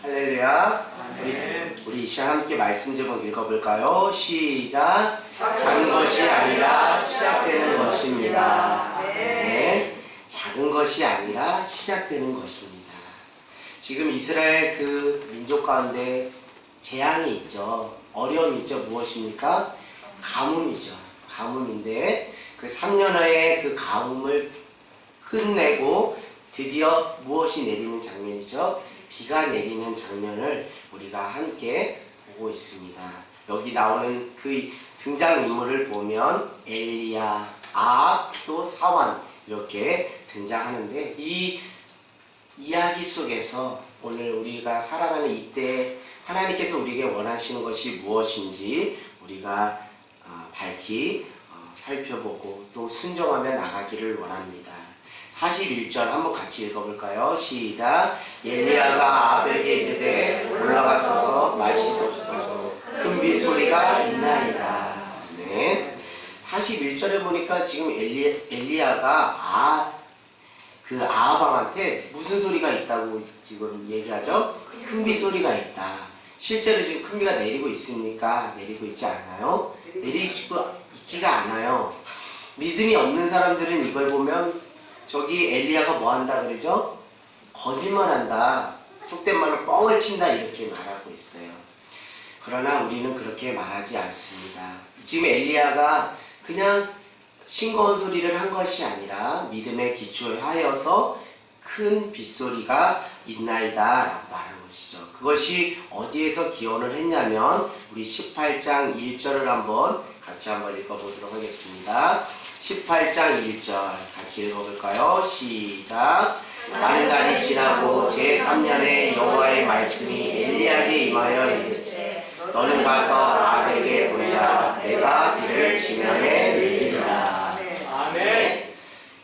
할렐루야. 우리 이 시간 함께 말씀 제목 읽어볼까요? 시작. 작은 것이 아니라 시작되는 것입니다. 네. 작은 것이 아니라 시작되는 것입니다. 지금 이스라엘 그 민족 가운데 재앙이 있죠. 어려움이 있죠. 무엇입니까? 가뭄이죠. 가뭄인데 그 3년여의 그 가뭄을 끝내고 드디어 무엇이 내리는 장면이죠? 비가 내리는 장면을 우리가 함께 보고 있습니다. 여기 나오는 그 등장인물을 보면 엘리야, 아합, 또 사완 이렇게 등장하는데 이 이야기 속에서 오늘 우리가 살아가는 이때 하나님께서 우리에게 원하시는 것이 무엇인지 우리가 밝히 살펴보고 또 순종하며 나가기를 원합니다. 41절 한번 같이 읽어볼까요? 시작. 엘리야가 아합에게 이르되 올라가소서 마시소서 큰 비소리가 있나이다. 네. 41절에 보니까 지금 엘리야가 그 아합왕한테 무슨 소리가 있다고 지금 얘기하죠? 큰 비소리가 있다. 실제로 지금 큰 비가 내리고 있습니까? 내리고 있지 않아요? 내리고 있지가 않아요. 믿음이 없는 사람들은 이걸 보면 저기 엘리야가 뭐 한다 그러죠? 거짓말한다. 속된 말로 뻥을 친다 이렇게 말하고 있어요. 그러나 우리는 그렇게 말하지 않습니다. 지금 엘리야가 그냥 싱거운 소리를 한 것이 아니라 믿음에 기초하여서 큰 빗소리가 있나이다 라고 말한 것이죠. 그것이 어디에서 기원을 했냐면 우리 18장 1절을 같이 한번 읽어보도록 하겠습니다. 18장 1절 같이 읽어볼까요? 시작. 많은 날이 지나고 제3년에 여호와의 말씀이 엘리야에게 임하여 이르시되 너는 가서 아합에게 보이라. 내가 비를 지면에 내리리라. 아멘.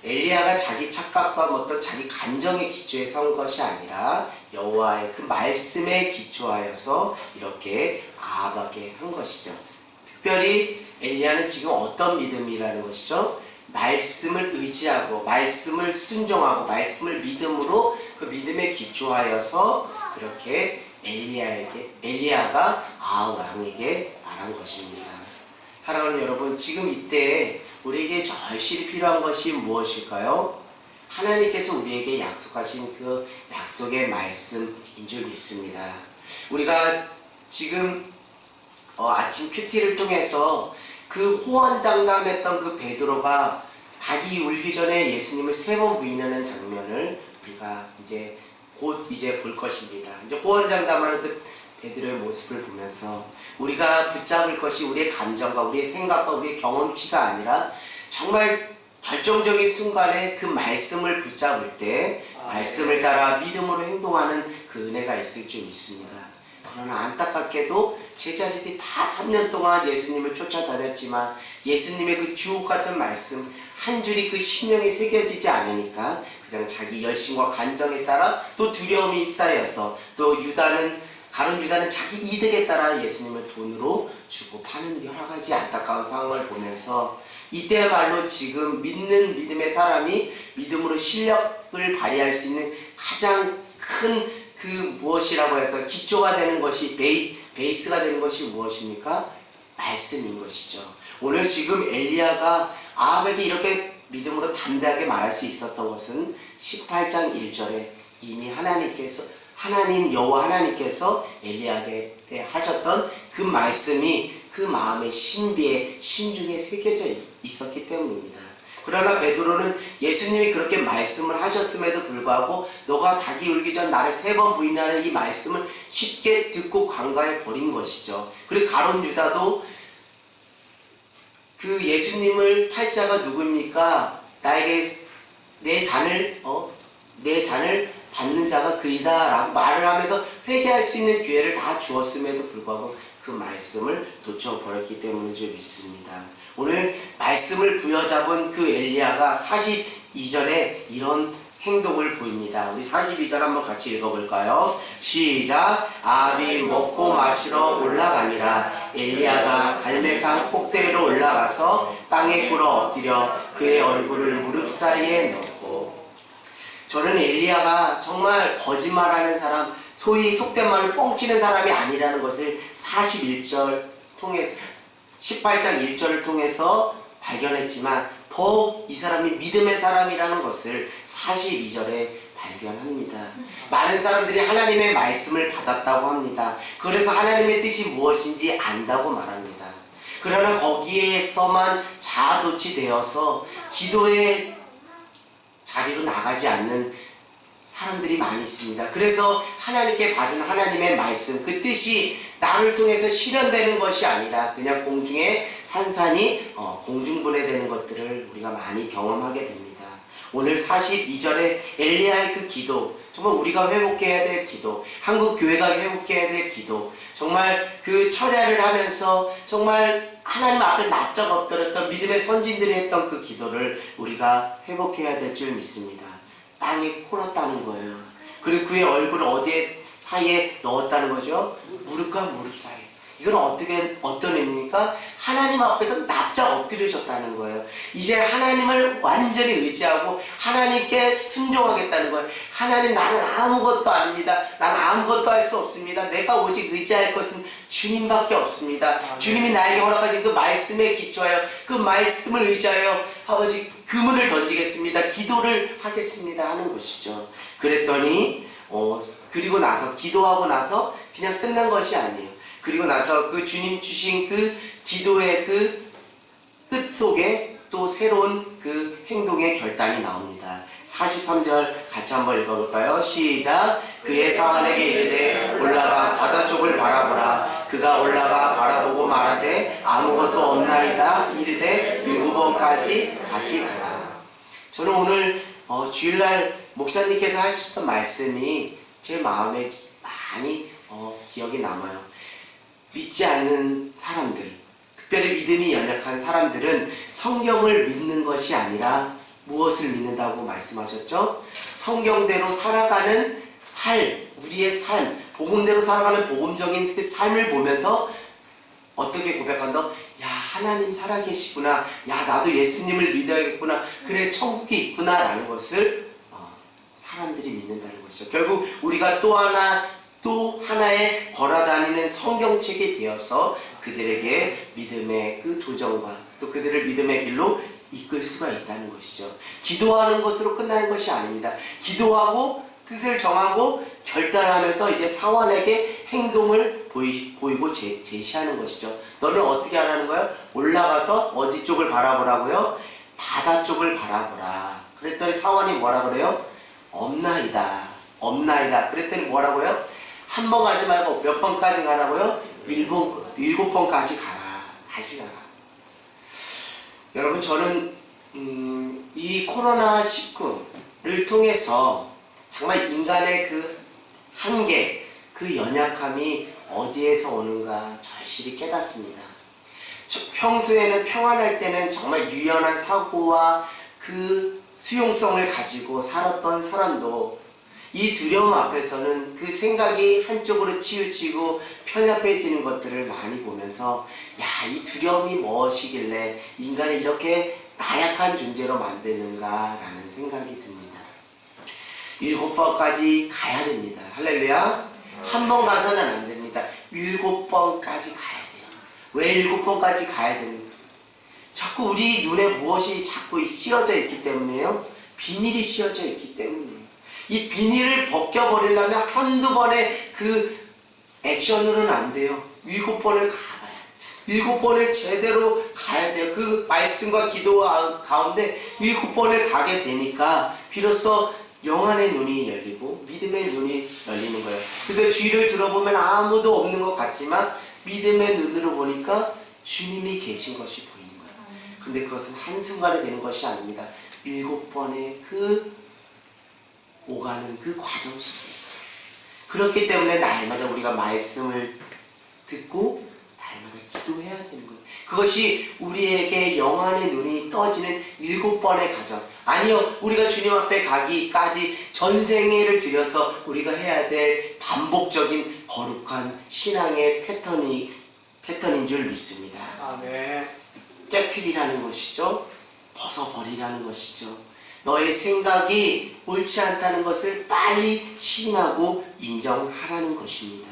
엘리야가 자기 착각과 어떤 자기 감정의 기초에 선 것이 아니라 여호와의 그 말씀에 기초하여서 이렇게 아합에게 한 것이죠. 특별히 엘리야는 지금 어떤 믿음이라는 것이죠? 말씀을 의지하고 말씀을 순종하고 말씀을 믿음으로 그 믿음에 기초하여서 그렇게 엘리야가 아합 왕에게 말한 것입니다. 사랑하는 여러분, 지금 이때 우리에게 절실히 필요한 것이 무엇일까요? 하나님께서 우리에게 약속하신 그 약속의 말씀인 줄 믿습니다. 우리가 지금 아침 큐티를 통해서 그 호언장담했던 그 베드로가 닭이 울기 전에 예수님을 3번 부인하는 장면을 우리가 곧 볼 것입니다. 이제 호언장담하는 그 베드로의 모습을 보면서 우리가 붙잡을 것이 우리의 감정과 우리의 생각과 우리의 경험치가 아니라 정말 결정적인 순간에 그 말씀을 붙잡을 때 말씀을 따라 믿음으로 행동하는 그 은혜가 있을 줄 믿습니다. 그러나 안타깝게도 제자들이 다 3년 동안 예수님을 쫓아다녔지만 예수님의 그 주옥 같은 말씀 한 줄이 그 심령에 새겨지지 않으니까 그냥 자기 열심과 간정에 따라 또 두려움이 휩싸여서 또 가룟 유다는 자기 이득에 따라 예수님을 돈으로 주고 파는 여러 가지 안타까운 상황을 보면서 이때야말로 지금 믿는 믿음의 사람이 믿음으로 실력을 발휘할 수 있는 가장 큰 그 무엇이라고 할까? 기초가 되는 것이 베이스가 되는 것이 무엇입니까? 말씀인 것이죠. 오늘 지금 엘리야가 아합에게 이렇게 믿음으로 담대하게 말할 수 있었던 것은 18장 1절에 이미 하나님 여호와 하나님께서 엘리야에게 하셨던 그 말씀이 그 마음의 신비에 심중에 새겨져 있었기 때문입니다. 그러나 베드로는 예수님이 그렇게 말씀을 하셨음에도 불구하고 너가 닭이 울기 전 나를 3번 부인하는 이 말씀을 쉽게 듣고 간과해 버린 것이죠. 그리고 가룟 유다도 그 예수님을 팔자가 누구입니까? 나에게 내 잔을 받는 자가 그이다 라고 말을 하면서 회개할 수 있는 기회를 다 주었음에도 불구하고 그 말씀을 놓쳐버렸기 때문인 줄 믿습니다. 오늘 말씀을 부여잡은 그 엘리야가 42절에 이런 행동을 보입니다. 우리 42절 한번 같이 읽어볼까요? 시작. 아합이 먹고 마시러 올라가니라. 엘리야가 갈멜산 꼭대기로 올라가서 땅에 꿇어 엎드려 그의 얼굴을 무릎 사이에 넣고. 저는 엘리야가 정말 거짓말하는 사람, 소위 속된 말로 뻥치는 사람이 아니라는 것을 41절 통해서 18장 1절을 통해서 발견했지만 더욱 이 사람이 믿음의 사람이라는 것을 42절에 발견합니다. 많은 사람들이 하나님의 말씀을 받았다고 합니다. 그래서 하나님의 뜻이 무엇인지 안다고 말합니다. 그러나 거기에서만 자아도취되어서 기도의 자리로 나가지 않는 사람들이 많이 있습니다. 그래서 하나님께 받은 하나님의 말씀, 그 뜻이 나를 통해서 실현되는 것이 아니라 그냥 공중에 산산이 공중분해되는 것들을 우리가 많이 경험하게 됩니다. 오늘 42절에 엘리야의 그 기도, 정말 우리가 회복해야 될 기도, 한국 교회가 회복해야 될 기도, 정말 그 철야를 하면서 정말 하나님 앞에 납작 엎드렸던 믿음의 선진들이 했던 그 기도를 우리가 회복해야 될 줄 믿습니다. 땅에 콜었다는 거예요. 그리고 그의 얼굴을 어디에 사이에 넣었다는 거죠? 무릎과 무릎 사이. 이건 어떤 의미입니까? 하나님 앞에서 납작 엎드리셨다는 거예요. 이제 하나님을 완전히 의지하고 하나님께 순종하겠다는 거예요. 하나님, 나는 아무것도 아닙니다. 나는 아무것도 할 수 없습니다. 내가 오직 의지할 것은 주님밖에 없습니다. 주님이 나에게 허락하신 그 말씀에 기초하여 그 말씀을 의지하여 아버지 그물을 던지겠습니다. 기도를 하겠습니다 하는 것이죠. 그랬더니 그리고 나서 기도하고 나서 그냥 끝난 것이 아니에요. 그리고 나서 그 주님 주신 그 기도의 그 끝 속에 또 새로운 그 행동의 결단이 나옵니다. 43절 같이 한번 읽어볼까요? 시작. 그의 사환에게 이르되 올라가 바다 쪽을 바라보라. 그가 올라가 바라보고 말하되 아무것도 없나이다. 이르되 7번까지 다시 가라. 저는 오늘 주일날 목사님께서 하셨던 말씀이 제 마음에 많이 기억이 남아요. 믿지 않는 사람들, 특별히 믿음이 연약한 사람들은 성경을 믿는 것이 아니라 무엇을 믿는다고 말씀하셨죠? 성경대로 살아가는 우리의 삶, 복음대로 살아가는 복음적인 그 삶을 보면서 어떻게 고백한다? 야, 하나님 살아계시구나. 야, 나도 예수님을 믿어야겠구나. 그래, 천국이 있구나 라는 것을 사람들이 믿는다는 것이죠. 결국 우리가 또 하나의 걸어다니는 성경책이 되어서 그들에게 믿음의 그 도전과 또 그들을 믿음의 길로 이끌 수가 있다는 것이죠. 기도하는 것으로 끝나는 것이 아닙니다. 기도하고 뜻을 정하고 결단하면서 이제 사환에게 행동을 보이고 제시하는 것이죠. 너는 어떻게 하라는 거예요? 올라가서 어디 쪽을 바라보라고요? 바다 쪽을 바라보라. 그랬더니 사환이 뭐라 그래요? 없나이다. 그랬더니 뭐라고요? 한 번 가지 말고 몇 번까지 가라고요? 7번까지 가라. 다시 가라. 여러분, 저는 이 코로나19를 통해서 정말 인간의 그 한계, 그 연약함이 어디에서 오는가 절실히 깨닫습니다. 평소에는 평안할 때는 정말 유연한 사고와 그 수용성을 가지고 살았던 사람도 이 두려움 앞에서는 그 생각이 한쪽으로 치우치고 편협해지는 것들을 많이 보면서 야, 이 두려움이 무엇이길래 인간을 이렇게 나약한 존재로 만드는가라는 생각이 듭니다. 7번까지 가야 됩니다. 할렐루야. 한 번 가서는 안 됩니다. 7번까지 가야 돼요. 왜 7번까지 가야 됩니까? 자꾸 우리 눈에 무엇이 자꾸 씌어져 있기 때문에요. 비닐이 씌어져 있기 때문이에요. 이 비닐을 벗겨버리려면 한두 번의 그 액션으로는 안 돼요. 7번을 가봐야 돼요. 7번을 제대로 가야 돼요. 그 말씀과 기도 가운데 7번을 가게 되니까 비로소 영안의 눈이 열리고 믿음의 눈이 열리는 거예요. 그래서 주위를 들어보면 아무도 없는 것 같지만 믿음의 눈으로 보니까 주님이 계신 것이 보이는 거예요. 근데 그것은 한순간에 되는 것이 아닙니다. 7번의 그 오가는 그 과정 속에서. 그렇기 때문에 날마다 우리가 말씀을 듣고 날마다 기도해야 되는 거예요. 그것이 우리에게 영안의 눈이 떠지는 7번의 과정. 아니요, 우리가 주님 앞에 가기까지 전생애를 들여서 우리가 해야 될 반복적인 거룩한 신앙의 패턴인 줄 믿습니다. 아멘. 깨트리라는 것이죠. 벗어버리라는 것이죠. 너의 생각이 옳지 않다는 것을 빨리 시인하고 인정하라는 것입니다.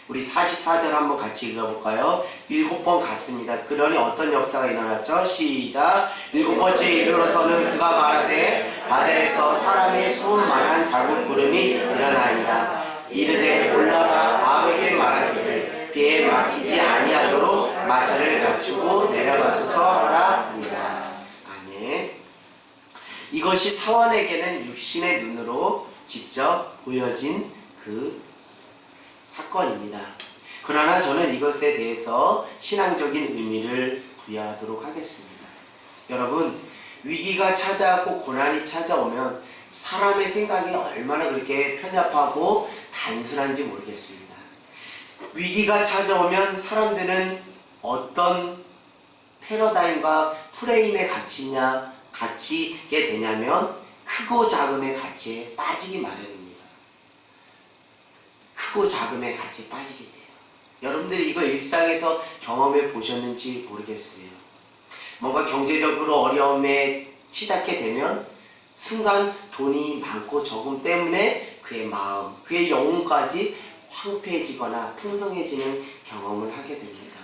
우리 44절 한번 같이 읽어볼까요? 7번 갔습니다. 그러니 어떤 역사가 일어났죠? 시작! 7번째 이르러서는 그가 말하되 바다에서 사람의 손만한 작은 구름이 일어나이다. 이르되 올라가 아합에게 말하기를 비에 막히지 아니하도록 마차를 갖추고 내려가소서 하라 합니다. 아멘. 이것이 사원에게는 육신의 눈으로 직접 보여진 그 사건입니다. 그러나 저는 이것에 대해서 신앙적인 의미를 부여하도록 하겠습니다. 여러분, 위기가 찾아오고 고난이 찾아오면 사람의 생각이 얼마나 그렇게 편협하고 단순한지 모르겠습니다. 위기가 찾아오면 사람들은 어떤 패러다임과 프레임에 갇히게 되냐면 크고 작음의 가치에 빠지기 마련입니다. 크고 작음의 가치에 빠지게 돼요. 여러분들이 이거 일상에서 경험해 보셨는지 모르겠어요. 뭔가 경제적으로 어려움에 치닫게 되면 순간 돈이 많고 적음 때문에 그의 마음, 그의 영혼까지 황폐해지거나 풍성해지는 경험을 하게 됩니다.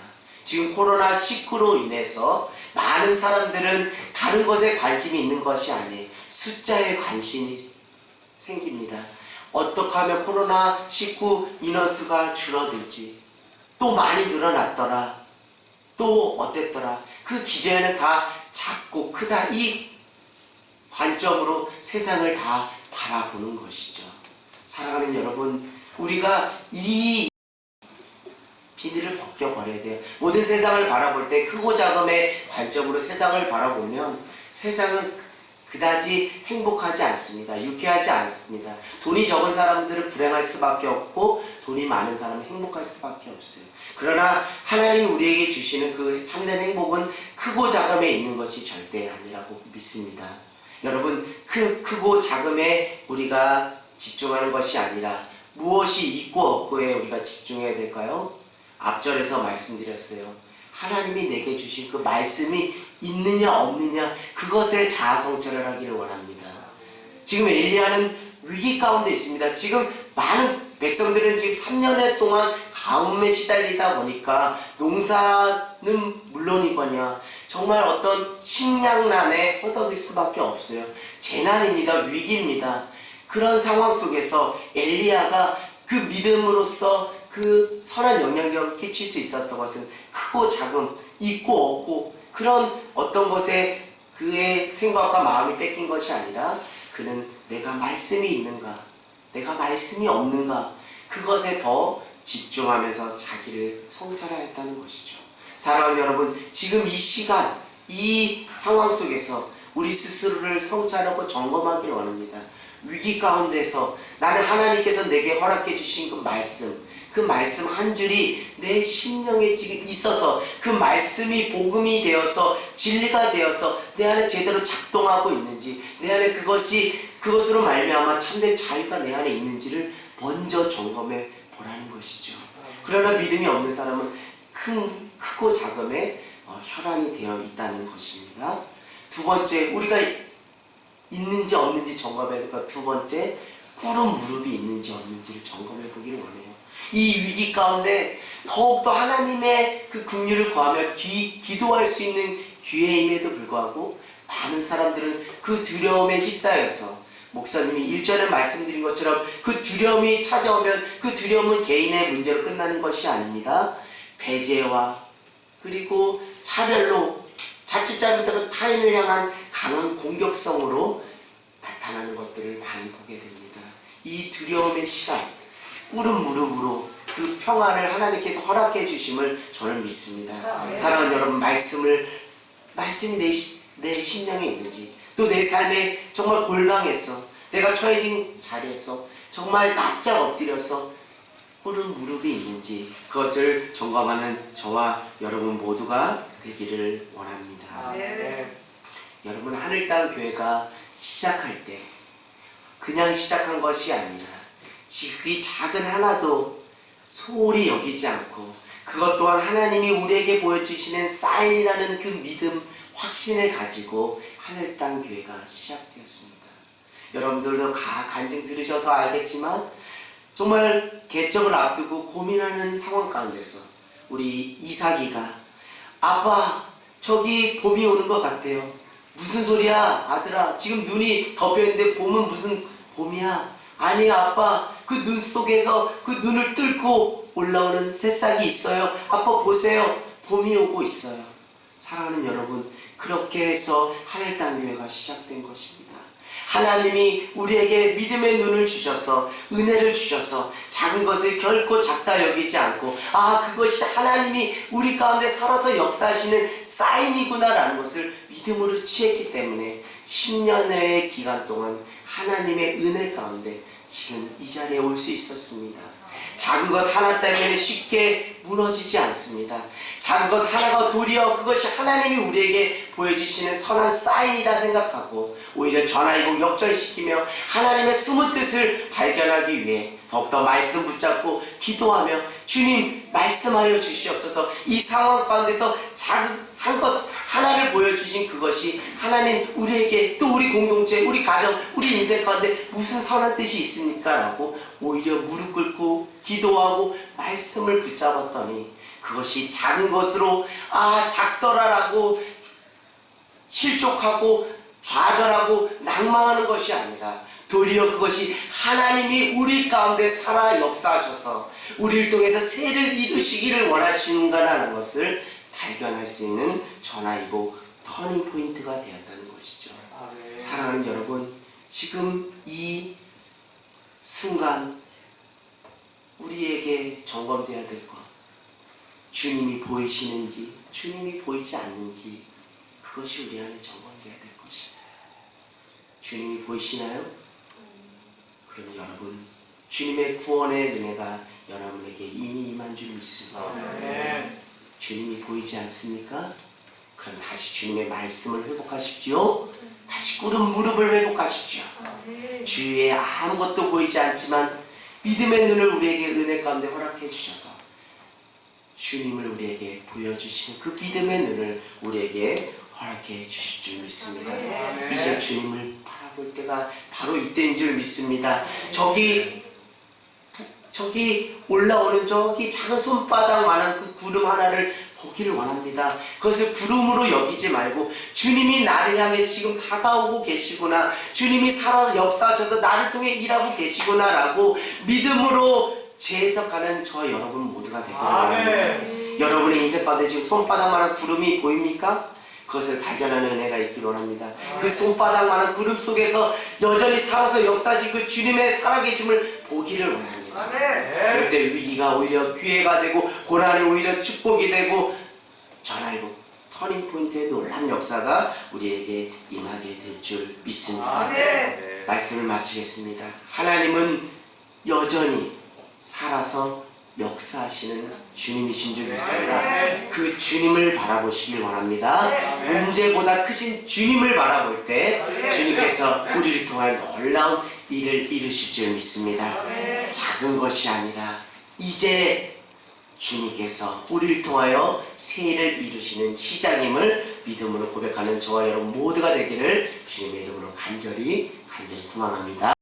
지금 코로나19로 인해서 많은 사람들은 다른 것에 관심이 있는 것이 아니에요. 숫자에 관심이 생깁니다. 어떻게 하면 코로나19 인원수가 줄어들지, 또 많이 늘어났더라, 또 어땠더라, 그 기저에는 다 작고 크다, 이 관점으로 세상을 다 바라보는 것이죠. 사랑하는 여러분, 우리가 이 비늘을 벗겨버려야 돼요. 모든 세상을 바라볼 때 크고 작음의 관점으로 세상을 바라보면 세상은 그다지 행복하지 않습니다. 유쾌하지 않습니다. 돈이 적은 사람들은 불행할 수밖에 없고 돈이 많은 사람은 행복할 수밖에 없어요. 그러나 하나님이 우리에게 주시는 그 참된 행복은 크고 작음에 있는 것이 절대 아니라고 믿습니다. 여러분, 크고 작음에 우리가 집중하는 것이 아니라 무엇이 있고 없고에 우리가 집중해야 될까요? 앞절에서 말씀드렸어요. 하나님이 내게 주신 그 말씀이 있느냐 없느냐, 그것에 자아성찰을 하기를 원합니다. 지금 엘리야는 위기 가운데 있습니다. 지금 많은 백성들은 지금 3년여 동안 가뭄에 시달리다 보니까 농사는 물론이거냐 정말 어떤 식량난에 허덕일 수밖에 없어요. 재난입니다. 위기입니다. 그런 상황 속에서 엘리야가 그 믿음으로써 그 선한 영향력을 끼칠 수 있었던 것은 크고 작음, 있고 없고 그런 어떤 것에 그의 생각과 마음이 뺏긴 것이 아니라 그는 내가 말씀이 있는가, 내가 말씀이 없는가, 그것에 더 집중하면서 자기를 성찰하였다는 것이죠. 사랑하는 여러분, 지금 이 시간, 이 상황 속에서 우리 스스로를 성찰하고 점검하기를 원합니다. 위기 가운데서 나는 하나님께서 내게 허락해 주신 그 말씀 한 줄이 내 심령에 지금 있어서 그 말씀이 복음이 되어서 진리가 되어서 내 안에 제대로 작동하고 있는지, 내 안에 그것으로 말미암아 참된 자유가 내 안에 있는지를 먼저 점검해 보라는 것이죠. 그러나 믿음이 없는 사람은 크고 작음에 혈안이 되어 있다는 것입니다. 두 번째, 우리가 있는지 없는지 점검해야 될까? 두 번째, 꿇은 무릎이 있는지 없는지를 점검해 보기를 원해요. 이 위기 가운데 더욱더 하나님의 그 긍휼을 구하며 기도할 수 있는 기회임에도 불구하고 많은 사람들은 그 두려움에 휩싸여서, 목사님이 1절에 말씀드린 것처럼 그 두려움이 찾아오면 그 두려움은 개인의 문제로 끝나는 것이 아닙니다. 배제와 그리고 차별로 자칫 잘못하면 타인을 향한 강한 공격성으로 나타나는 것들을 많이 보게 됩니다. 이 두려움의 시간, 꿇은 무릎으로 그 평안을 하나님께서 허락해 주심을 저는 믿습니다. 사랑하는 여러분, 말씀이 내 심령에 있는지, 또 내 삶에 정말 골방에서 내가 처해진 자리에서 정말 납작 엎드려서 꿇은 무릎이 있는지 그것을 점검하는 저와 여러분 모두가 되기를 원합니다. 여러분, 하늘 땅 교회가 시작할 때 그냥 시작한 것이 아니라 이 작은 하나도 소홀히 여기지 않고 그것 또한 하나님이 우리에게 보여주시는 사인이라는 그 믿음, 확신을 가지고 하늘 땅 교회가 시작되었습니다. 여러분들도 간증 들으셔서 알겠지만 정말 개척을 앞두고 고민하는 상황 가운데서 우리 이삭이가 아빠 저기 봄이 오는 것 같아요. 무슨 소리야 아들아, 지금 눈이 덮여있는데 봄은 무슨 봄이야? 아니 아빠, 그 눈 속에서 그 눈을 뚫고 올라오는 새싹이 있어요. 아빠 보세요, 봄이 오고 있어요. 사랑하는 여러분, 그렇게 해서 하늘 땅 교회가 시작된 것입니다. 하나님이 우리에게 믿음의 눈을 주셔서 은혜를 주셔서 작은 것을 결코 작다 여기지 않고 그것이 하나님이 우리 가운데 살아서 역사하시는 사인이구나 라는 것을 믿음으로 취했기 때문에 10년의 기간 동안 하나님의 은혜 가운데 지금 이 자리에 올 수 있었습니다. 작은 것 하나 때문에 쉽게 무너지지 않습니다. 작은 것 하나가 도리어 그것이 하나님이 우리에게 보여주시는 선한 사인이다 생각하고 오히려 전화위복 역전시키며 하나님의 숨은 뜻을 발견하기 위해 더욱더 말씀 붙잡고 기도하며 주님 말씀하여 주시옵소서. 이 상황 가운데서 작은 한 것 하나를 보여주신 그것이 하나님 우리에게 또 우리 공동체, 우리 가정, 우리 인생 가운데 무슨 선한 뜻이 있습니까? 라고 오히려 무릎 꿇고 기도하고 말씀을 붙잡았더니 그것이 작은 것으로 작더라라고 실족하고 좌절하고 낭망하는 것이 아니라 도리어 그것이 하나님이 우리 가운데 살아 역사하셔서 우리를 통해서 새를 이루시기를 원하시는가라는 것을 발견할 수 있는 전화위복 터닝포인트가 되었다는 것이죠. 사랑하는 여러분, 지금 이 순간 우리에게 점검되어야 될 것, 주님이 보이시는지 주님이 보이지 않는지 그것이 우리 안에 점검되어야 될 것입니다. 주님이 보이시나요? 그러면 여러분, 주님의 구원의 은혜가 여러분에게 이미 임한 줄 믿습니다. 주님이 보이지 않습니까? 그럼 다시 주님의 말씀을 회복하십시오. 다시 꿇은 무릎을 회복하십시오. 주위에 아무것도 보이지 않지만 믿음의 눈을 우리에게 은혜 가운데 허락해 주셔서 주님을 우리에게 보여주시는 그 믿음의 눈을 우리에게 허락해 주실 줄 믿습니다. 이제 주님을 바라볼 때가 바로 이때인 줄 믿습니다. 저기 올라오는 저기 작은 손바닥만한 그 구름 하나를 보기를 원합니다. 그것을 구름으로 여기지 말고 주님이 나를 향해 지금 다가오고 계시구나, 주님이 살아서 역사하셔서 나를 통해 일하고 계시구나 라고 믿음으로 재해석하는 저 여러분 모두가 되기를 원합니다. 여러분의 인생 가운데 지금 손바닥만한 구름이 보입니까? 그것을 발견하는 은혜가 있기를 원합니다. 그 손바닥만한 구름 속에서 여전히 살아서 역사하신 그 주님의 살아계심을 보기를 원합니다. 그럴 때 위기가 오히려 기회가 되고 고난이 오히려 축복이 되고 전화위복 터닝포인트의 놀라운 역사가 우리에게 임하게 될 줄 믿습니다. 말씀을 마치겠습니다. 하나님은 여전히 살아서 역사하시는 주님이신 줄 믿습니다. 그 주님을 바라보시길 원합니다. 문제보다 크신 주님을 바라볼 때 주님께서 우리를 통하여 놀라운 일을 이루실 줄 믿습니다. 작은 것이 아니라 이제 주님께서 우리를 통하여 새 일을 이루시는 시작임을 믿음으로 고백하는 저와 여러분 모두가 되기를 주님의 이름으로 간절히 소망합니다.